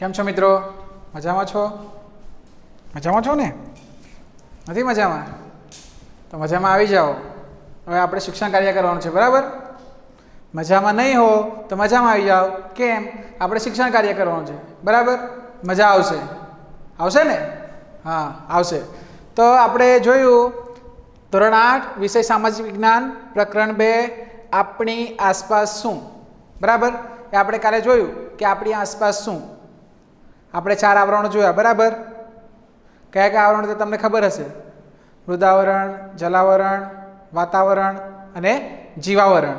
કેમ છો મિત્રો? મજામાં છો? મજામાં છો ને? નથી મજામાં? તો મજામાં આવી જાઓ. હવે આપણે શિક્ષણ કાર્ય કરવાનું છે, બરાબર? મજામાં નહીં હો તો મજામાં આવી જાઓ. કેમ? આપણે શિક્ષણ કાર્ય કરવાનું છે, બરાબર? મજા આવશે. આવશે ને? હા, આવશે. તો આપણે જોયું ધોરણ 8 વિષય સામાજિક વિજ્ઞાન પ્રકરણ 2 આપણી આસપાસ શું, બરાબર? એ આપણે કાલે જોયું કે આપણી આસપાસ શું. આપણે 4 આવરણો જોયા, બરાબર? કયા કયા આવરણ તો તમને ખબર હશે? મૃદાવરણ, જલાવરણ, વાતાવરણ અને જીવાવરણ,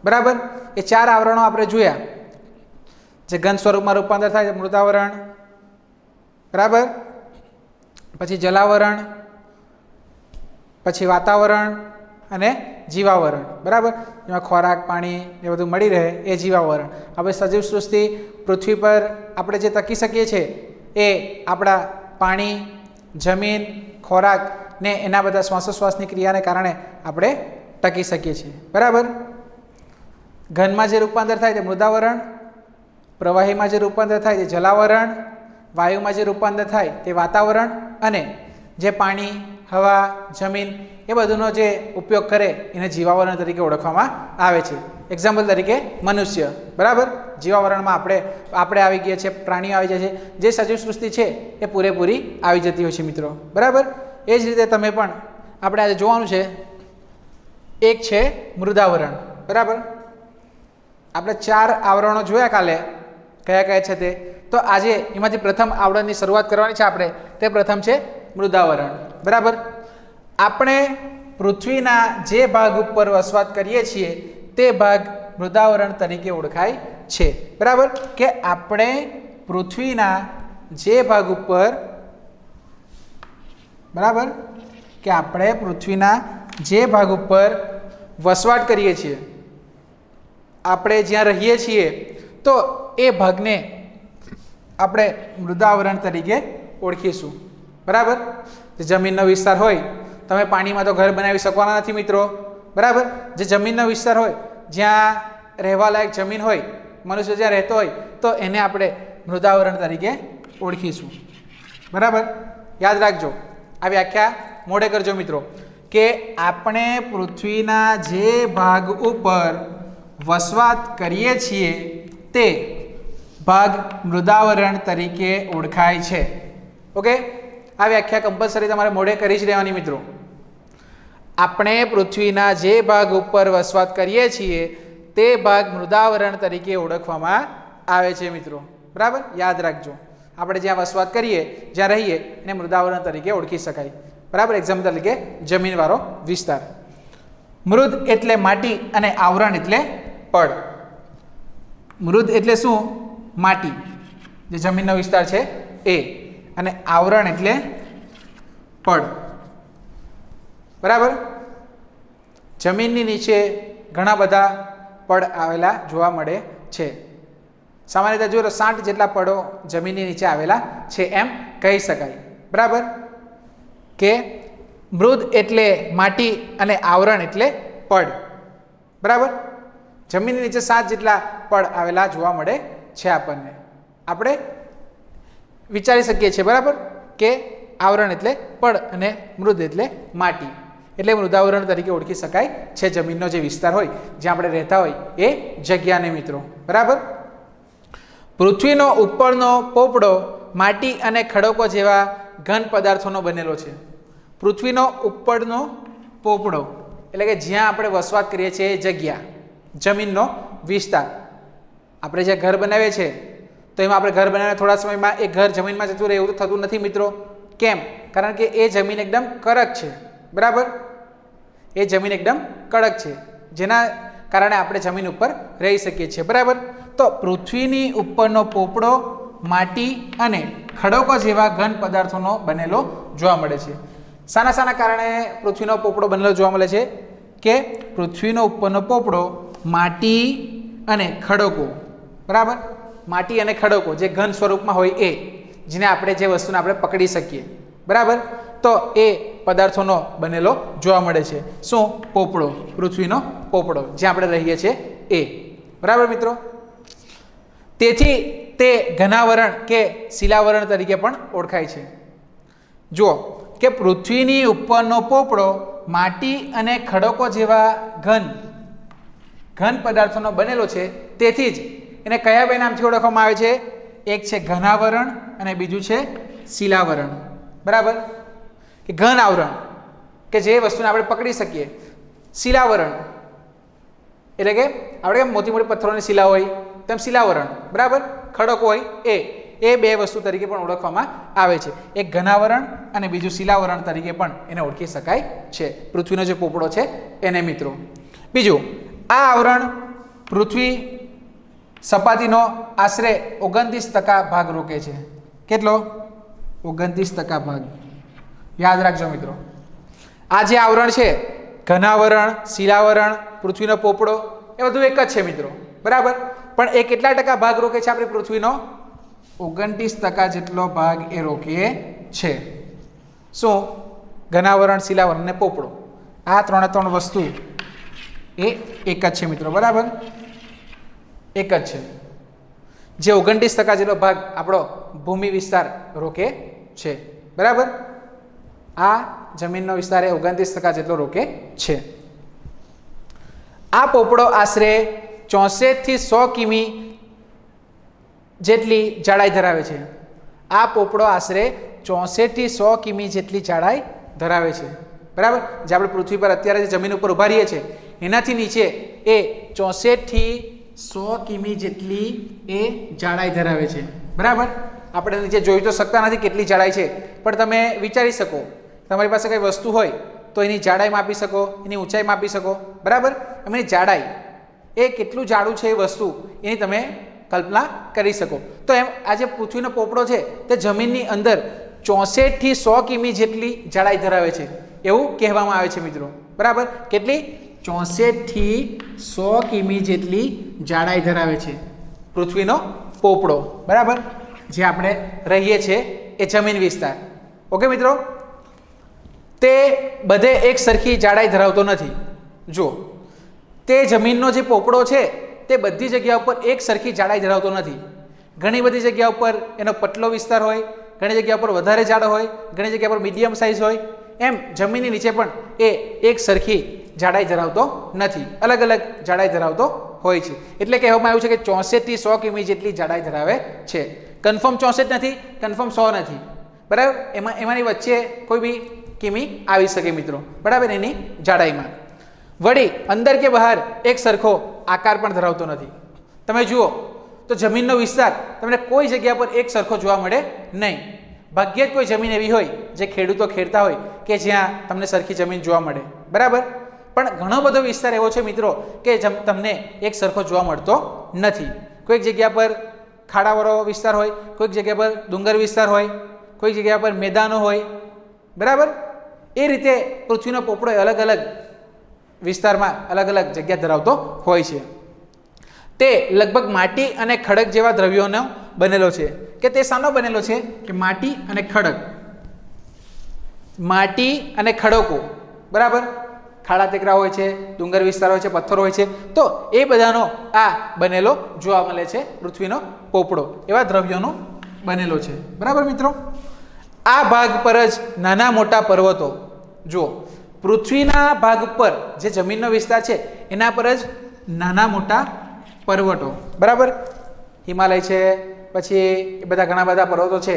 બરાબર? એ 4 આવરણો આપણે જોયા. જે ઘન સ્વરૂપમાં રૂપાંતર થાય છે મૃદાવરણ, બરાબર? પછી જલાવરણ, પછી વાતાવરણ અને જીવાવરણ, બરાબર? એમાં ખોરાક, પાણી એ બધું મળી રહે એ જીવાવરણ. હવે સજીવ સૃષ્ટિ પૃથ્વી પર આપણે જે ટકી શકીએ છીએ એ આપણા પાણી, જમીન, ખોરાક ને એના બધા શ્વાસોશ્વાસની ક્રિયાને કારણે આપણે ટકી શકીએ છીએ, બરાબર? ઘનમાં જે રૂપાંતર થાય તે મૃદાવરણ, પ્રવાહીમાં જે રૂપાંતર થાય તે જલાવરણ, વાયુમાં જે રૂપાંતર થાય તે વાતાવરણ અને જે પાણી, હવા, જમીન એ બધુનો જે ઉપયોગ કરે એને જીવાવરણ તરીકે ઓળખવામાં આવે છે. એક્ઝામ્પલ તરીકે મનુષ્ય, બરાબર? જીવાવરણમાં આપણે આવી ગયા છે, પ્રાણીઓ આવી જાય છે, જે સજીવ સૃષ્ટિ છે એ પૂરેપૂરી આવી જતી હોય છે મિત્રો, બરાબર? એ જ રીતે તમે પણ આપણે આજે જોવાનું છે. એક છે મૃદાવરણ, બરાબર? આપણે 4 આવરણો જોયા કાલે, કયા કયા છે તે. તો આજે એમાંથી પ્રથમ આવરણની શરૂઆત કરવાની છે આપણે. તે પ્રથમ છે મૃદાવરણ, બરાબર? આપણે પૃથ્વીના જે ભાગ ઉપર વસવાટ કરીએ છીએ તે ભાગ મૃદાવરણ તરીકે ઓળખાય છે, બરાબર? કે આપણે પૃથ્વીના જે ભાગ ઉપર, બરાબર, કે આપણે પૃથ્વીના જે ભાગ ઉપર વસવાટ કરીએ છીએ, આપણે જ્યાં રહીએ છીએ, તો એ ભાગને આપણે મૃદાવરણ તરીકે ઓળખીશું, બરાબર? જે જમીનનો વિસ્તાર હોય, તમે પાણીમાં તો ઘર બનાવી શકવાના નથી મિત્રો, બરાબર? જે જમીનનો વિસ્તાર હોય, જ્યાં રહેવા લાયક જમીન હોય, મનુષ્ય જ્યાં રહેતો હોય, તો એને આપણે મૃદાવરણ તરીકે ઓળખીશું, બરાબર? યાદ રાખજો, આ વ્યાખ્યા મોઢે કરજો મિત્રો, કે આપણે પૃથ્વીના જે ભાગ ઉપર વસવાટ કરીએ છીએ તે ભાગ મૃદાવરણ તરીકે ઓળખાય છે. ઓકે? આ વ્યાખ્યા કમ્પલસરી તમારે મોઢે કરી જ રહેવાની મિત્રો. આપણે પૃથ્વીના જે ભાગ ઉપર વસવાટ કરીએ છીએ તે ભાગ મૃદાવરણ તરીકે ઓળખવામાં આવે છે મિત્રો, બરાબર? યાદ રાખજો, આપણે જ્યાં વસવાટ કરીએ, જ્યાં રહીએ એને મૃદાવરણ તરીકે ઓળખી શકાય, બરાબર? એક્ઝામ્પલ તરીકે જમીનવાળો વિસ્તાર. મૃદ એટલે માટી અને આવરણ એટલે પડ. મૃદ એટલે શું? માટી, જે જમીનનો વિસ્તાર છે એ, અને આવરણ એટલે પડ, બરાબર? જમીનની નીચે ઘણા બધા પડ આવેલા જોવા મળે છે. સામાન્ય રીતે જો 60 જેટલા પડો જમીનની નીચે આવેલા છે એમ કહી શકાય, બરાબર? કે મૃદ એટલે માટી અને આવરણ એટલે પડ, બરાબર? જમીનની નીચે 7 જેટલા પડ આવેલા જોવા મળે છે આપણને. આપણે વિચારી શકીએ છીએ, બરાબર, કે આવરણ એટલે પડ અને મૃદ એટલે માટી, એટલે મૃદાવરણ તરીકે ઓળખી શકાય છે જમીનનો જે વિસ્તાર હોય, જ્યાં આપણે રહેતા હોય એ જગ્યાને મિત્રો, બરાબર? પૃથ્વીનો ઉપરનો પોપડો માટી અને ખડકો જેવા ઘન પદાર્થોનો બનેલો છે. પૃથ્વીનો ઉપરનો પોપડો એટલે કે જ્યાં આપણે વસવાટ કરીએ છીએ એ જગ્યા, જમીનનો વિસ્તાર. આપણે જે ઘર બનાવીએ છીએ તો એમાં આપણે ઘર બનાવીને થોડા સમયમાં એ ઘર જમીનમાં જતું રહે એવું તો થતું નથી મિત્રો. કેમ? કારણ કે એ જમીન એકદમ કડક છે, બરાબર? એ જમીન એકદમ કડક છે, જેના કારણે આપણે જમીન ઉપર રહી શકીએ છીએ, બરાબર? તો પૃથ્વીની ઉપરનો પોપડો માટી અને ખડકો જેવા ઘન પદાર્થોનો બનેલો જોવા મળે છે. શાના કારણે પૃથ્વીનો પોપડો બનેલો જોવા મળે છે? કે પૃથ્વીનો ઉપરનો પોપડો માટી અને ખડકો, બરાબર? માટી અને ખડકો જે ઘન સ્વરૂપમાં હોય એ, જેને આપણે જે વસ્તુને આપણે પકડી શકીએ, બરાબર? તો એ પદાર્થોનો બનેલો જોવા મળે છે. શું? પોપડો, પૃથ્વીનો પોપડો, જ્યાં આપણે રહીએ છીએ એ, બરાબર મિત્રો? તેથી તે ઘનાવરણ કે શિલાવરણ તરીકે પણ ઓળખાય છે. જુઓ કે પૃથ્વીની ઉપરનો પોપડો માટી અને ખડકો જેવા ઘન પદાર્થોનો બનેલો છે. તેથી જ એને કયા બે નામથી ઓળખવામાં આવે છે? એક છે ઘનાવરણ અને બીજું છે શિલાવરણ. બરાબર, કે ઘન આવરણ કે જે વસ્તુને આપણે પકડી શકીએ. શિલાવરણ એટલે કે આપણે મોટી મોટી પથ્થરોની શિલા હોય તેમ શિલાવરણ. બરાબર, ખડકો હોય એ બે વસ્તુ તરીકે પણ ઓળખવામાં આવે છે. એક ઘનાવરણ અને બીજું શિલાવરણ તરીકે પણ એને ઓળખી શકાય છે, પૃથ્વીનો જે પોપડો છે એને મિત્રો. બીજું, આ આવરણ પૃથ્વી સપાટીનો આશરે 29% ભાગ રોકે છે. કેટલો? 29% ભાગ. યાદ રાખજો મિત્રો, આ જે આવરણ છે ઘનાવરણ, શિલાવરણ, પૃથ્વીનો પોપડો એ બધું એક જ છે મિત્રો. બરાબર, પણ એ કેટલા ટકા ભાગ રોકે છે? આપણી પૃથ્વીનો 29% જેટલો ભાગ એ રોકે છે. શું? ઘનાવરણ, શિલાવરણ અને પોપડો, આ ત્રણ વસ્તુ એ એક જ છે મિત્રો. બરાબર, એક જ છે, જે 29% જેટલો ભાગ આપણો ભૂમિ વિસ્તાર રોકે છે. બરાબર, આ જમીનનો વિસ્તાર એ 29% જેટલો રોકે છે. આ પોપડો આશરે 64 થી 100 કિમી જેટલી જાડાઈ ધરાવે છે. આ પોપડો આશરે 64 થી 100 કિમી જેટલી જાડાઈ ધરાવે છે. બરાબર, જે આપણે પૃથ્વી પર અત્યારે જે જમીન ઉપર ઉભા રહીએ છીએ એનાથી નીચે એ 64 થી 100 કિમી જેટલી એ જાડાઈ ધરાવે છે. બરાબર, આપણે નીચે જોઈ તો શકતા નથી કેટલી જાડાઈ છે, પણ તમે વિચારી શકો, તમારી પાસે કઈ વસ્તુ હોય તો એની જાડાઈ માપી શકો, એની ઊંચાઈ માપી શકો. બરાબર, એની જાડાઈ એ કેટલું જાડું છે એ વસ્તુ એની તમે કલ્પના કરી શકો. તો એમ આ જે પૃથ્વીનો પોપડો છે તે જમીનની અંદર 64 થી 100 કિમી જેટલી જાડાઈ ધરાવે છે એવું કહેવામાં આવે છે મિત્રો. બરાબર, કેટલી? 64 થી 100 કિમી જેટલી જાડાઈ ધરાવે છે પૃથ્વીનો પોપડો. બરાબર, જે આપણે રહીએ છીએ એ જમીન વિસ્તાર. ઓકે મિત્રો, તે બધે એક સરખી જાડાઈ ધરાવતો નથી. જો તે જમીનનો જે પોપડો છે તે બધી જગ્યા ઉપર એક સરખી જાડાઈ ધરાવતો નથી. ઘણી બધી જગ્યા ઉપર એનો પતલો વિસ્તાર હોય, ઘણી જગ્યા ઉપર વધારે જાડો હોય, ઘણી જગ્યા પર મીડિયમ સાઇઝ હોય. એમ જમીનની નીચે પણ એ એક સરખી જાડાઈ ધરાવતો નથી, અલગ અલગ જાડાઈ ધરાવતો હોય છે. એટલે કહેવામાં આવ્યું છે કે 64 થી 100 કિમી જેટલી જાડાઈ ધરાવે છે. કન્ફર્મ 64 નથી, કન્ફર્મ 100 નથી. બરાબર, એમાંની વચ્ચે કોઈ બી કિમી આવી શકે મિત્રો. બરાબર, એની જાડાઈમાં. વળી અંદર કે બહાર એક સરખો આકાર પણ ધરાવતો નથી. તમે જુઓ તો જમીનનો વિસ્તાર તમને કોઈ જગ્યા પર એક સરખો જોવા મળે નહીં. ભાગ્યે જ કોઈ જમીન એવી હોય જે ખેડૂતો ખેડતા હોય કે જ્યાં તમને સરખી જમીન જોવા મળે. બરાબર, પણ ઘણો બધો વિસ્તાર એવો છે મિત્રો કે તમને એક સરખો જોવા મળતો નથી. કોઈક જગ્યા પર ખાડાવાળો વિસ્તાર હોય, કોઈક જગ્યા પર ડુંગર વિસ્તાર હોય, કોઈક જગ્યા પર મેદાનો હોય. બરાબર, એ રીતે પૃથ્વીનો પોપડો અલગ અલગ વિસ્તારમાં અલગ અલગ જગ્યા ધરાવતો હોય છે. તે લગભગ માટી અને ખડક જેવા દ્રવ્યોનો બનેલો છે. કે તે શાનો બનેલો છે? કે માટી અને ખડક, માટી અને ખડકો. બરાબર, ખાડા ટેકરા હોય છે, ડુંગર વિસ્તાર હોય છે, પથ્થરો હોય છે, તો એ બધાનો આ બનેલો જોવા મળે છે. પૃથ્વીનો પોપડો એવા દ્રવ્યોનો બનેલો છે. બરાબર મિત્રો, આ ભાગ પર જ નાના મોટા પર્વતો. જુઓ, પૃથ્વીના ભાગ ઉપર જે જમીનનો વિસ્તાર છે એના પર જ નાના મોટા પર્વતો. બરાબર, હિમાલય છે, પછી એ બધા ઘણા બધા પર્વતો છે.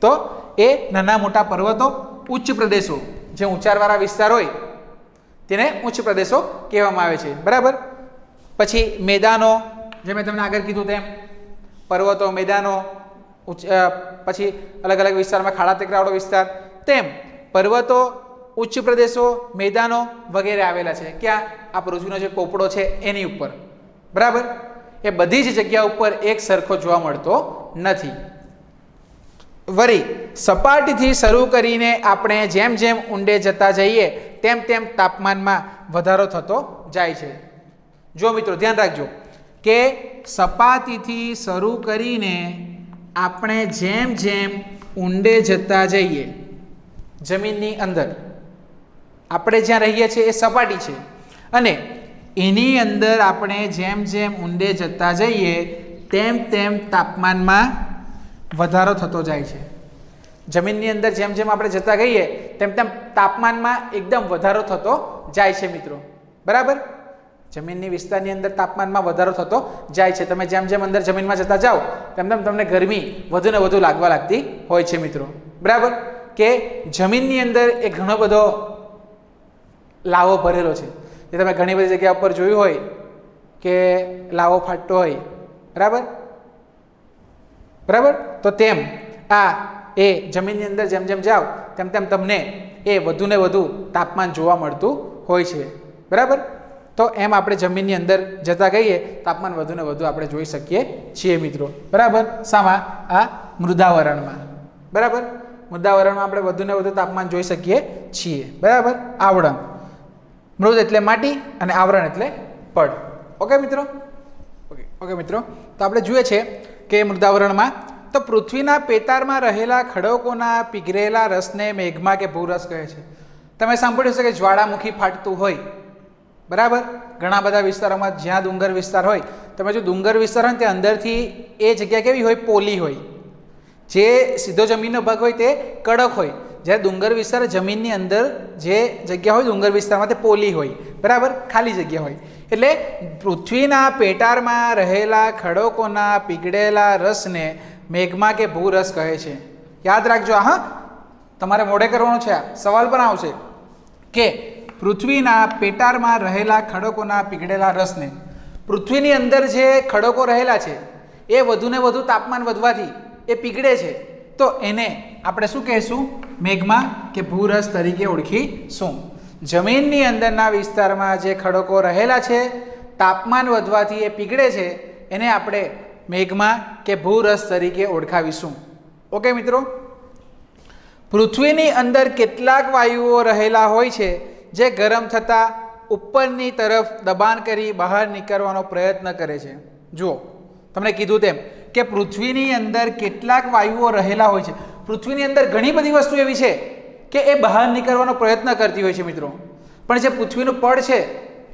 તો એ નાના મોટા પર્વતો, ઉચ્ચ પ્રદેશો, જે ઊંચાણવાળા વિસ્તાર હોય તેને ઉચ્ચ પ્રદેશો કહેવામાં આવે છે. બરાબર, પછી મેદાનો, જે મેં તમને આગળ કીધું તેમ પર્વતો, મેદાનો, પછી અલગ અલગ વિસ્તારમાં ખાડા ટેકરાવાળો વિસ્તાર, તેમ પર્વતો, ઉચ્ચ પ્રદેશો, મેદાનો વગેરે આવેલા છે. ક્યાં? આ પૃથ્વીનો જે પોપડો છે એની ઉપર. બરાબર, એ બધી જ જગ્યા ઉપર એક સરખો જોવા મળતો નથી. વળી સપાટીથી શરૂ કરીને આપણે જેમ જેમ ઊંડે જતા જઈએ તેમ તેમ તાપમાનમાં વધારો થતો જાય છે. જો મિત્રો ધ્યાન રાખજો કે સપાટીથી શરૂ કરીને આપણે જેમ જેમ ઊંડે જતા જઈએ, જમીનની અંદર આપણે જ્યાં રહીએ છીએ એ સપાટી છે, અને એની અંદર આપણે જેમ જેમ ઊંડે જતા જઈએ તેમ તેમ તાપમાનમાં વધારો થતો જાય છે. જમીનની અંદર જેમ જેમ આપણે જતા ગઈએ તેમ તેમ તાપમાનમાં એકદમ વધારો થતો જાય છે મિત્રો. બરાબર, જમીનની વિસ્તારની અંદર તાપમાનમાં વધારો થતો જાય છે. તમે જેમ જેમ અંદર જમીનમાં જતા જાઓ તેમ તેમ તમને ગરમી વધુ ને વધુ લાગવા લાગતી હોય છે મિત્રો. બરાબર, કે જમીનની અંદર એ ઘણો બધો લાવો ભરેલો છે. જે તમે ઘણી બધી જગ્યા ઉપર જોયું હોય કે લાવો ફાટતો હોય. બરાબર બરાબર, તો તેમ આ એ જમીનની અંદર જેમ જેમ જાઓ તેમ તેમ તમને એ વધુ ને વધુ તાપમાન જોવા મળતું હોય છે. બરાબર, તો એમ આપણે જમીનની અંદર જતા ગઈએ તાપમાન વધુ ને વધુ આપણે જોઈ શકીએ છીએ મિત્રો. બરાબર, શામાં? આ મૃદાવરણમાં. બરાબર, મૃદાવરણમાં આપણે વધુ ને વધુ તાપમાન જોઈ શકીએ છીએ. બરાબર, આવરણ. મૃદ એટલે માટી અને આવરણ એટલે પડ. ઓકે મિત્રો, ઓકે મિત્રો, તો આપણે જોઈએ છે કે મૃદાવરણમાં તો પૃથ્વીના પેટાળમાં રહેલા ખડકોના પીગળેલા રસને મેઘમા કે ભૂરસ કહે છે. તમે સાંભળ્યું છે કે જ્વાળામુખી ફાટતું હોય. બરાબર, ઘણા બધા વિસ્તારોમાં જ્યાં ડુંગર વિસ્તાર હોય, તમે જો ડુંગર વિસ્તાર હોય તે અંદરથી એ જગ્યા કેવી હોય? પોલી હોય. જે સીધો જમીનનો ભાગ હોય તે કડક હોય. જ્યારે ડુંગર વિસ્તાર જમીનની અંદર જે જગ્યા હોય ડુંગર વિસ્તારમાં તે પોલી હોય. બરાબર, ખાલી જગ્યા હોય. એટલે પૃથ્વીના પેટાળમાં રહેલા ખડકોના પીગળેલા રસને મેઘમા કે ભૂરસ કહે છે. યાદ રાખજો. હા, તમારે મોઢે કરવાનું છે. આ સવાલ પણ આવશે કે પૃથ્વીના પેટાળમાં રહેલા ખડકોના પીગળેલા રસને, પૃથ્વીની અંદર જે ખડકો રહેલા છે એ વધુ ને વધુ તાપમાન વધવાથી એ પીગળે છે, તો એને આપણે શું કહેશું? મેઘમા કે ભૂરસ તરીકે ઓળખીશું. જમીનની અંદરના વિસ્તારમાં જે ખડકો રહેલા છે તાપમાન વધવાથી એ પીગળે છે, એને આપણે મેઘમા કે ભૂરસ તરીકે ઓળખાવીશું. ઓકે મિત્રો, પૃથ્વીની અંદર કેટલાક વાયુઓ રહેલા હોય છે જે ગરમ થતાં ઉપરની તરફ દબાણ કરી બહાર નીકળવાનો પ્રયત્ન કરે છે. જુઓ, તમને કીધું તેમ કે પૃથ્વીની અંદર કેટલાક વાયુઓ રહેલા હોય છે. પૃથ્વીની અંદર ઘણી બધી વસ્તુ એવી છે કે એ બહાર નીકળવાનો પ્રયત્ન કરતી હોય છે મિત્રો, પણ જે પૃથ્વીનું પડ છે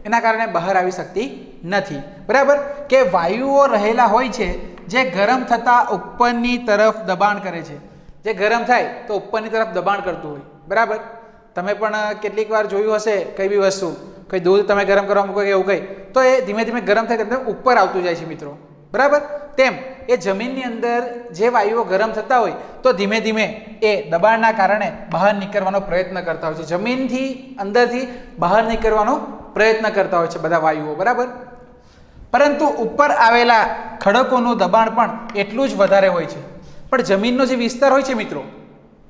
એના કારણે બહાર આવી શકતી નથી. બરાબર, કે વાયુઓ રહેલા હોય છે જે ગરમ થતાં ઉપરની તરફ દબાણ કરે છે. જે ગરમ થાય તો ઉપરની તરફ દબાણ કરતું હોય. બરાબર, તમે પણ કેટલીક વાર જોયું હશે કઈ બી વસ્તુ, કઈ દૂધ તમે ગરમ કરવા મૂકો કે એવું કંઈ, તો એ ધીમે ધીમે ગરમ થાય તેમ ઉપર આવતું જાય છે મિત્રો. બરાબર, તેમ એ જમીનની અંદર જે વાયુઓ ગરમ થતા હોય તો ધીમે ધીમે એ દબાણના કારણે બહાર નીકળવાનો પ્રયત્ન કરતા હોય છે. જમીનથી અંદરથી બહાર નીકળવાનો પ્રયત્ન કરતા હોય છે બધા વાયુઓ. બરાબર, પરંતુ ઉપર આવેલા ખડકોનું દબાણ પણ એટલું જ વધારે હોય છે. પણ જમીનનો જે વિસ્તાર હોય છે મિત્રો,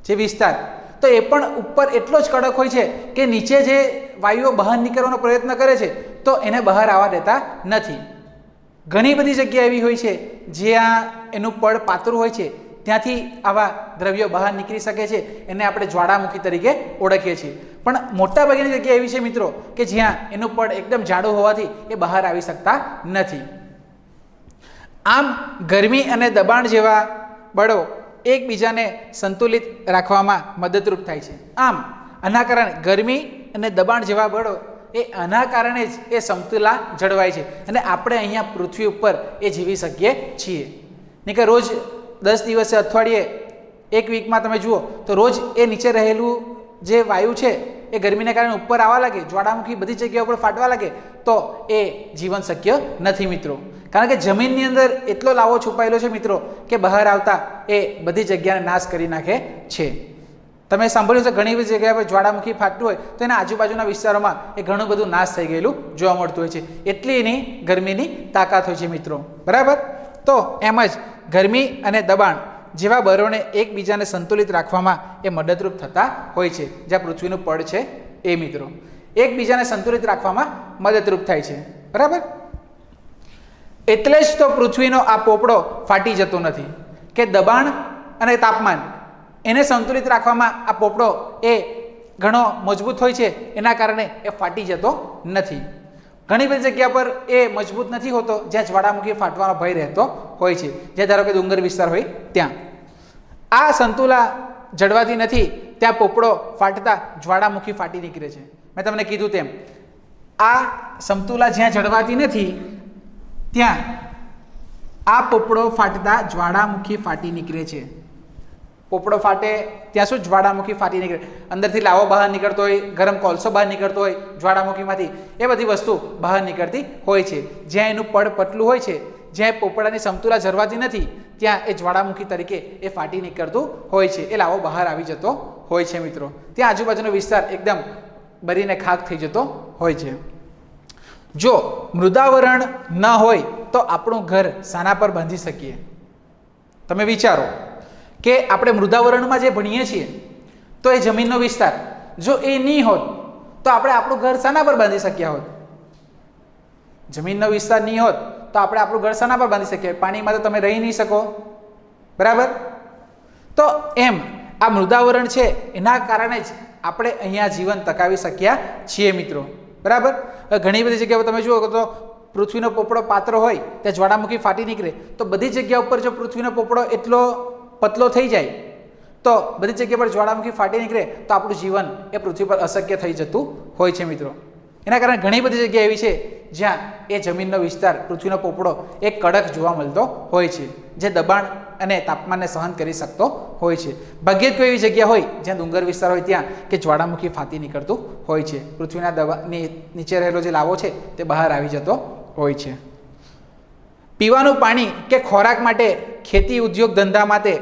જે વિસ્તાર, તો એ પણ ઉપર એટલો જ કડક હોય છે કે નીચે જે વાયુઓ બહાર નીકળવાનો પ્રયત્ન કરે છે તો એને બહાર આવવા દેતા નથી. ઘણી બધી જગ્યા એવી હોય છે જ્યાં એનું પડ પાતળું હોય છે, ત્યાંથી આવા દ્રવ્યો બહાર નીકળી શકે છે. એને આપણે જ્વાળામુખી તરીકે ઓળખીએ છીએ. પણ મોટાભાગની જગ્યા એવી છે મિત્રો કે જ્યાં એનું પડ એકદમ જાડું હોવાથી એ બહાર આવી શકતા નથી. આમ ગરમી અને દબાણ જેવા બળો એકબીજાને સંતુલિત રાખવામાં મદદરૂપ થાય છે. આમ આના કારણે ગરમી અને દબાણ જેવા બળો એ આના કારણે જ એ સમતુલા જળવાય છે અને આપણે અહીંયા પૃથ્વી ઉપર એ જીવી શકીએ છીએ. નહીં કે રોજ 10 દિવસે અઠવાડિયે એક વીકમાં તમે જુઓ તો રોજ એ નીચે રહેલું જે વાયુ છે એ ગરમીને કારણે ઉપર આવવા લાગે, જ્વાળામુખી બધી જગ્યા ઉપર ફાટવા લાગે, તો એ જીવન શક્ય નથી મિત્રો. કારણ કે જમીનની અંદર એટલો લાવો છુપાયેલો છે મિત્રો કે બહાર આવતા એ બધી જગ્યાને નાશ કરી નાખે છે. તમે સાંભળ્યું છે ઘણી બધી જગ્યાએ જ્વાળામુખી ફાટતું હોય તો એના આજુબાજુના વિસ્તારોમાં એ ઘણું બધું નાશ થઈ ગયેલું જોવા મળતું હોય છે. એટલી એની ગરમીની તાકાત હોય છે મિત્રો. બરાબર, તો એમ જ ગરમી અને દબાણ જેવા બળોને એકબીજાને સંતુલિત રાખવામાં એ મદદરૂપ થતા હોય છે. જ્યાં પૃથ્વીનું પડ છે એ મિત્રો એકબીજાને સંતુલિત રાખવામાં મદદરૂપ થાય છે. બરાબર, એટલે જ તો પૃથ્વીનો આ પોપડો ફાટી જતો નથી કે દબાણ અને તાપમાન એને સંતુલિત રાખવામાં આ પોપડો એ ઘણો મજબૂત હોય છે, એના કારણે એ ફાટી જતો નથી. ઘણી બધી જગ્યા પર એ મજબૂત નથી હોતો જ્યાં જ્વાળામુખી ફાટવાનો ભય રહેતો હોય છે. જ્યાં ધારો કે ડુંગર વિસ્તાર હોય ત્યાં આ સંતુલા જળવાતી નથી, ત્યાં પોપડો ફાટતા જ્વાળામુખી ફાટી નીકળે છે. મેં તમને કીધું તેમ આ સમતુલા જ્યાં જળવાતી નથી ત્યાં આ પોપડો ફાટતા જ્વાળામુખી ફાટી નીકળે છે. પોપડો ફાટે ત્યાં શું જ્વાળામુખી ફાટી નીકળે, અંદરથી લાવો બહાર નીકળતો હોય, ગરમ કોલસો બહાર નીકળતો હોય જ્વાળામુખીમાંથી, એ બધી વસ્તુ બહાર નીકળતી હોય છે. જ્યાં એનું પડ પતલું હોય છે, જ્યાં પોપડાની સમતુલા જરવાતી નથી, ત્યાં એ જ્વાળામુખી તરીકે એ ફાટી નીકળતું હોય છે, એ લાવો બહાર આવી જતો હોય છે મિત્રો. ત્યાં આજુબાજુનો વિસ્તાર એકદમ બળીને ખાક થઈ જતો હોય છે. જો મૃદાવરણ ન હોય તો આપણું ઘર શાના પર બાંધી શકીએ? તમે વિચારો કે આપણે મૃદાવરણમાં જે ભણીએ છીએ તો એ જમીનનો વિસ્તાર, જો એ નહીં હોત તો આપણે આપણું ઘર શાના પર બાંધી શક્યા હોત? જમીનનો વિસ્તાર નહીં હોત તો આપણે આપણું ઘર શાના પર બાંધી શકીએ? પાણીમાં તો તમે રહી નહીં શકો, બરાબર? તો એમ આ મૃદાવરણ છે એના કારણે જ આપણે અહીંયા જીવન ટકાવી શક્યા છીએ મિત્રો, બરાબર? ઘણી બધી જગ્યાઓ તમે જુઓ તો પૃથ્વીનો પોપડો પાતળો હોય ત્યાં જ્વાળામુખી ફાટી નીકળે, તો બધી જગ્યા ઉપર જો પૃથ્વીનો પોપડો એટલો પતલો થઈ જાય તો બધી જગ્યા પર જ્વાળામુખી ફાટી નીકળે તો આપણું જીવન એ પૃથ્વી પર અશક્ય થઈ જતું હોય છે મિત્રો. એના કારણે ઘણી બધી જગ્યા એવી છે જ્યાં એ જમીનનો વિસ્તાર, પૃથ્વીનો પોપડો એ કડક જોવા મળતો હોય છે, જે દબાણ અને તાપમાનને સહન કરી શકતો હોય છે. ભાગ્યે જ કોઈ એવી જગ્યા હોય જ્યાં ડુંગર વિસ્તાર હોય ત્યાં કે જ્વાળામુખી ફાટી નીકળતું હોય છે, પૃથ્વીના દબાણની નીચે રહેલો જે લાવો છે તે બહાર આવી જતો હોય છે. પીવાનું પાણી કે ખોરાક માટે, ખેતી ઉદ્યોગ ધંધા માટે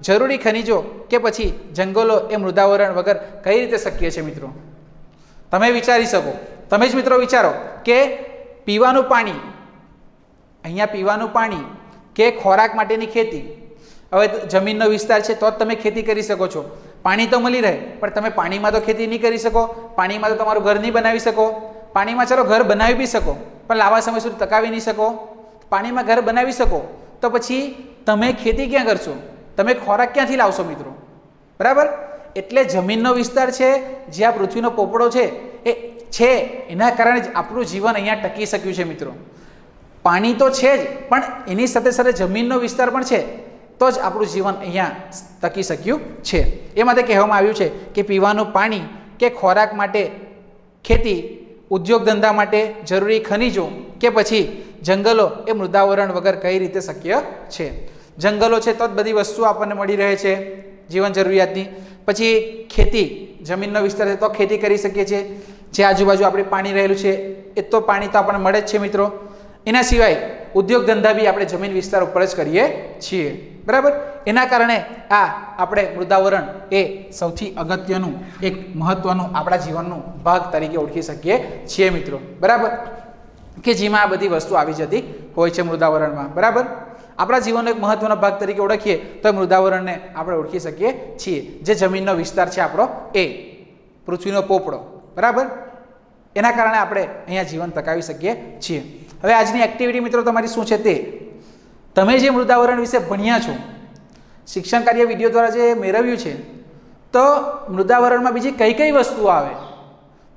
જરૂરી ખનિજો કે પછી જંગલો એ મૃદાવરણ વગર કઈ રીતે શક્ય છે મિત્રો? તમે વિચારી શકો, તમે જ મિત્રો વિચારો કે પીવાનું પાણી, અહીંયા પીવાનું પાણી કે ખોરાક માટેની ખેતી, હવે જમીનનો વિસ્તાર છે તો જ તમે ખેતી કરી શકો છો. પાણી તો મળી રહે પણ તમે પાણીમાં તો ખેતી નહીં કરી શકો, પાણીમાં તો તમારું ઘર નહીં બનાવી શકો. પાણીમાં ચાલો ઘર બનાવી બી શકો પણ લાંબા સમય સુધી ટકાવી નહીં શકો. પાણીમાં ઘર બનાવી શકો તો પછી તમે ખેતી ક્યાં કરશો? તમે ખોરાક ક્યાંથી લાવશો મિત્રો? બરાબર? એટલે જમીનનો વિસ્તાર છે, જ્યાં પૃથ્વીનો પોપડો છે એ છે, એના કારણે જ આપણું જીવન અહીંયા ટકી શક્યું છે મિત્રો. પાણી તો છે જ પણ એની સાથે સાથે જમીનનો વિસ્તાર પણ છે તો જ આપણું જીવન અહીંયા ટકી શક્યું છે. એ માટે કહેવામાં આવ્યું છે કે પીવાનું પાણી કે ખોરાક માટે, ખેતી ઉદ્યોગ ધંધા માટે જરૂરી ખનિજો કે પછી જંગલો એ મૃદાવરણ વગર કઈ રીતે શક્ય છે? જંગલો છે તો જ બધી વસ્તુઓ આપણને મળી રહે છે જીવન જરૂરિયાતની. પછી ખેતી, જમીનનો વિસ્તાર છે તો ખેતી કરી શકીએ છીએ. જે આજુબાજુ આપણે પાણી રહેલું છે એ તો પાણી તો આપણને મળે જ છે મિત્રો. એના સિવાય ઉદ્યોગ ધંધા બી આપણે જમીન વિસ્તાર ઉપર જ કરીએ છીએ, બરાબર? એના કારણે આ આપણે મૃદાવરણ એ સૌથી અગત્યનું એક મહત્વનું આપણા જીવનનું ભાગ તરીકે ઓળખી શકીએ છીએ મિત્રો, બરાબર? કે જેમાં આ બધી વસ્તુ આવી જતી હોય છે મૃદાવરણમાં, બરાબર? આપણા જીવનનો એક મહત્વનો ભાગ તરીકે ઓળખીએ તો મૃદાવરણને આપણે ઓળખી શકીએ છીએ, જે જમીનનો વિસ્તાર છે આપણો એ પૃથ્વીનો પોપડો, બરાબર? એના કારણે આપણે અહીંયા જીવન ટકાવી શકીએ છીએ. હવે આજની એક્ટિવિટી મિત્રો તમારી શું છે? તે તમે જે મૃદાવરણ વિશે ભણ્યા છો, શિક્ષણ કાર્ય વિડીયો દ્વારા જે મેળવ્યું છે, તો મૃદાવરણમાં બીજી કઈ કઈ વસ્તુઓ આવે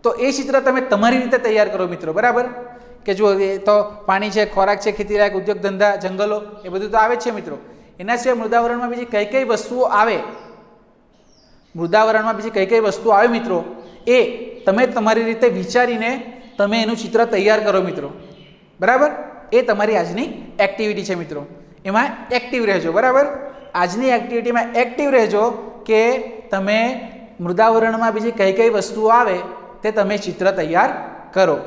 તો એ ચિત્ર તમે તમારી રીતે તૈયાર કરો મિત્રો, બરાબર? કે જો એ તો પાણી છે, ખોરાક છે, ખેતીલાયક ઉદ્યોગ ધંધા, જંગલો એ બધું તો આવે જ છે મિત્રો. એના સિવાય મૃદાવરણમાં બીજી કઈ કઈ વસ્તુઓ આવે, મૃદાવરણમાં બીજી કઈ કઈ વસ્તુઓ આવે મિત્રો, એ તમે તમારી રીતે વિચારીને તમે એનું ચિત્ર તૈયાર કરો મિત્રો, બરાબર? એ તમારી આજની એક્ટિવિટી છે મિત્રો. એમાં એક્ટિવ રહેજો, બરાબર? આજની એક્ટિવિટીમાં એક્ટિવ રહેજો કે તમે મૃદાવરણમાં બીજી કઈ કઈ વસ્તુઓ આવે તે તમે ચિત્ર તૈયાર કરો.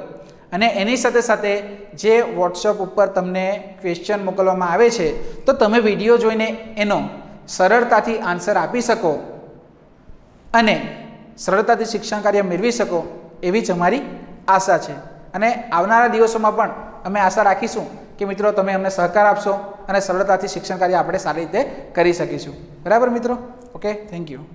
અને એની સાથે સાથે જે વોટ્સઅપ ઉપર તમને ક્વેશ્ચન મોકલવામાં આવે છે તો તમે વિડીયો જોઈને એનો સરળતાથી આન્સર આપી શકો અને સરળતાથી શિક્ષણ કાર્ય મેળવી શકો એવી જ અમારી આશા છે. અને આવનારા દિવસોમાં પણ અમે આશા રાખીશું કે મિત્રો તમે અમને સહકાર આપશો અને સરળતાથી શિક્ષણ કાર્ય આપણે સારી રીતે કરી શકીશું, બરાબર મિત્રો? Okay, thank you.